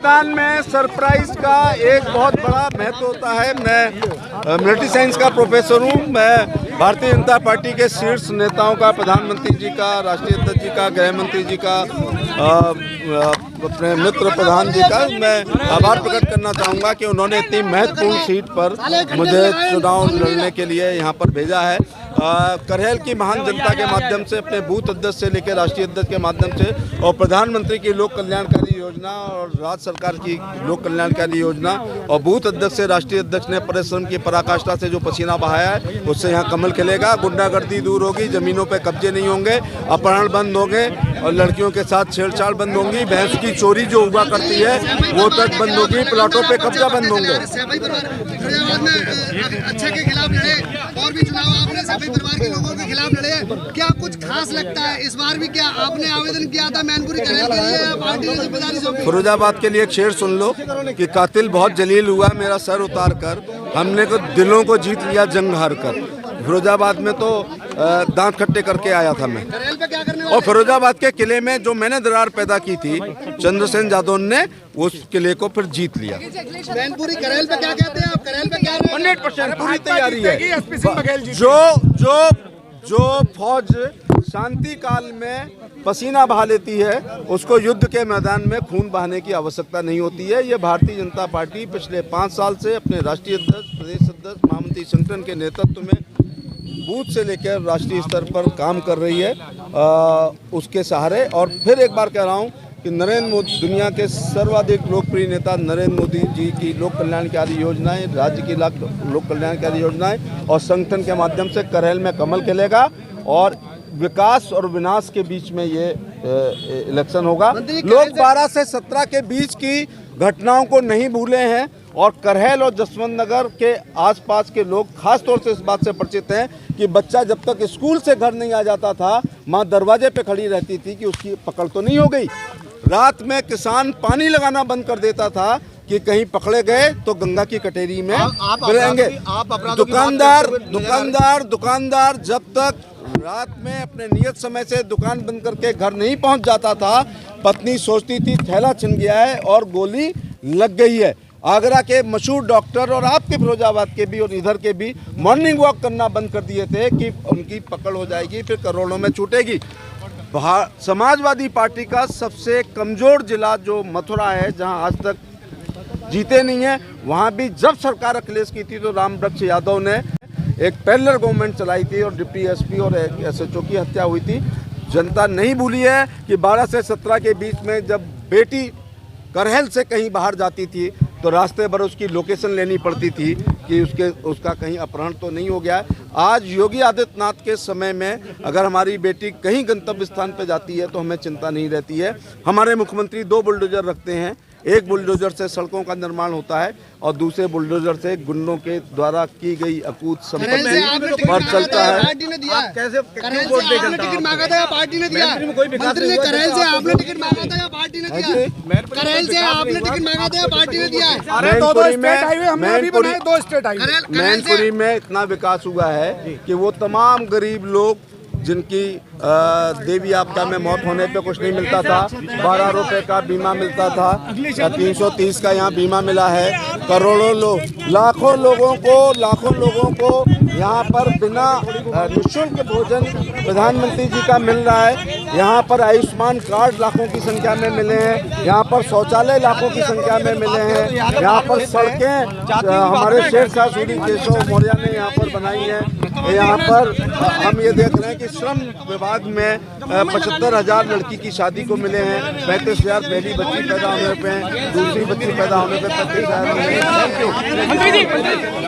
मतदान में सरप्राइज का एक बहुत बड़ा महत्व होता है। मैं मिलिट्री साइंस का प्रोफेसर हूँ। मैं भारतीय जनता पार्टी के शीर्ष नेताओं का, प्रधानमंत्री जी का, राष्ट्रीय अध्यक्ष जी का, गृह मंत्री जी का, अपने मित्र प्रधान जी का मैं आभार प्रकट करना चाहूँगा कि उन्होंने इतनी महत्वपूर्ण सीट पर मुझे चुनाव लड़ने के लिए यहाँ पर भेजा है। करहेल की महान जनता के माध्यम से, अपने बूथ अध्यक्ष से लेकर राष्ट्रीय अध्यक्ष के माध्यम से, और प्रधानमंत्री की लोक कल्याणकारी योजना और राज्य सरकार की लोक कल्याणकारी योजना और बूथ अध्यक्ष से राष्ट्रीय अध्यक्ष ने परिश्रम की पराकाष्ठा से जो पसीना बहाया है, उससे यहाँ कमल खिलेगा। गुंडागर्दी दूर होगी, जमीनों पे कब्जे नहीं होंगे, अपहरण बंद होंगे और लड़कियों के साथ छेड़छाड़ बंद होंगी, भैंस की चोरी जो हुआ करती है वो तक बंद होगी, प्लाटों पे कब्जा बंद होंगे। अच्छे के खिलाफ लड़े और भी चुनाव आपने सभी परिवार के लोगों के खिलाफ लड़े, क्या कुछ खास लगता है इस बार भी? क्या आपने आवेदन किया था मैनपुरी करहेल के लिए या पार्टी ने जिम्मेदारी सौंपी? फिरोजाबाद के लिए एक शेर सुन लो कि कातिल बहुत जलील हुआ मेरा सर उतार कर, हमने को दिलों को जीत लिया जंग हार कर। फिरोजाबाद में तो दांत खट्टे करके आया था मैं। और फिरोजाबाद के किले में जो मैंने दरार पैदा की थी, चंद्रसेन यादव ने उस किले को फिर जीत लिया। मैनपुरी करहेल पे क्या कहते हैं आप? करहेल पे क्या 100% पूरी तैयारी है। जो फौज शांति काल में पसीना बहा लेती है, उसको युद्ध के मैदान में खून बहाने की आवश्यकता नहीं होती है। ये भारतीय जनता पार्टी पिछले 5 साल से अपने राष्ट्रीय अध्यक्ष, प्रदेश अध्यक्ष, महामंत्री संगठन के नेतृत्व में बूथ से लेकर राष्ट्रीय स्तर पर काम कर रही है, उसके सहारे। और फिर एक बार कह रहा हूँ कि नरेंद्र मोदी, दुनिया के सर्वाधिक लोकप्रिय नेता नरेंद्र मोदी जी की लोक कल्याणकारी योजनाएं, राज्य की लोक कल्याणकारी योजनाएं और संगठन के माध्यम से करहेल में कमल खिलेगा और विकास और विनाश के बीच में ये इलेक्शन होगा। लोग 12 से 17 के बीच की घटनाओं को नहीं भूले हैं और करहेल और जसवंत नगर के आसपास के लोग खास तौर से इस बात से परिचित हैं कि बच्चा जब तक स्कूल से घर नहीं आ जाता था, माँ दरवाजे पे खड़ी रहती थी कि उसकी पकड़ तो नहीं हो गई। रात में किसान पानी लगाना बंद कर देता था कि कहीं पकड़े गए तो गंगा की कटेरी में मिलेंगे। दुकानदार जब तक रात में अपने नियत समय से दुकान बंद करके घर नहीं पहुंच जाता था, पत्नी सोचती थी थैला छिन गया है और गोली लग गई है। आगरा के मशहूर डॉक्टर और आपके फिरोजाबाद के भी और इधर के भी मॉर्निंग वॉक करना बंद कर दिए थे कि उनकी पकड़ हो जाएगी, फिर करोड़ों में छूटेगी। समाजवादी पार्टी का सबसे कमजोर जिला जो मथुरा है, जहां आज तक जीते नहीं है, वहां भी जब सरकार अखिलेश की थी तो रामवृक्ष यादव ने एक पैरेलल गवर्नमेंट चलाई थी और डिप्टी एसपी और एसएचओ की हत्या हुई थी। जनता नहीं भूली है कि 12 से 17 के बीच में जब बेटी करहेल से कहीं बाहर जाती थी तो रास्ते भर उसकी लोकेशन लेनी पड़ती थी कि उसका कहीं अपहरण तो नहीं हो गया। आज योगी आदित्यनाथ के समय में अगर हमारी बेटी कहीं गंतव्य स्थान पर जाती है तो हमें चिंता नहीं रहती है। हमारे मुख्यमंत्री 2 बुलडोजर रखते हैं, एक बुलडोजर से सड़कों का निर्माण होता है और दूसरे बुलडोजर से गुंडों के द्वारा की गई अकूत संपत्ति पर चलता है। पार्टी ने दिया, करहेल से आपने टिकट मांगा था या पार्टी ने दिया? मंत्री ने करहेल से आपने टिकट मांगा था या पार्टी ने दिया? करहेल से आपने टिकट मांगा था या पार्टी ने दिया? मैनपुरी में इतना विकास हुआ है कि वो तमाम गरीब लोग जिनकी देवी आपदा में मौत होने पे कुछ नहीं मिलता था, 12 रुपए का बीमा मिलता था, 330 का यहाँ बीमा मिला है। करोड़ों लोग, लाखों लोगों को यहाँ पर बिना निःशुल्क भोजन प्रधानमंत्री जी का मिल रहा है। यहाँ पर आयुष्मान कार्ड लाखों की संख्या में मिले हैं, यहाँ पर शौचालय लाखों की संख्या में मिले हैं, यहाँ पर सड़कें हमारे शेरशाह सूरी केशव मौर्य ने यहाँ पर बनाई हैं। यहाँ पर हम ये देख रहे हैं कि श्रम विभाग में 75,000 लड़की की शादी को मिले हैं, 35,000 पहली बच्ची पैदा होने पे, दूसरी बच्ची पैदा होने पे 35,000 मिले हैं।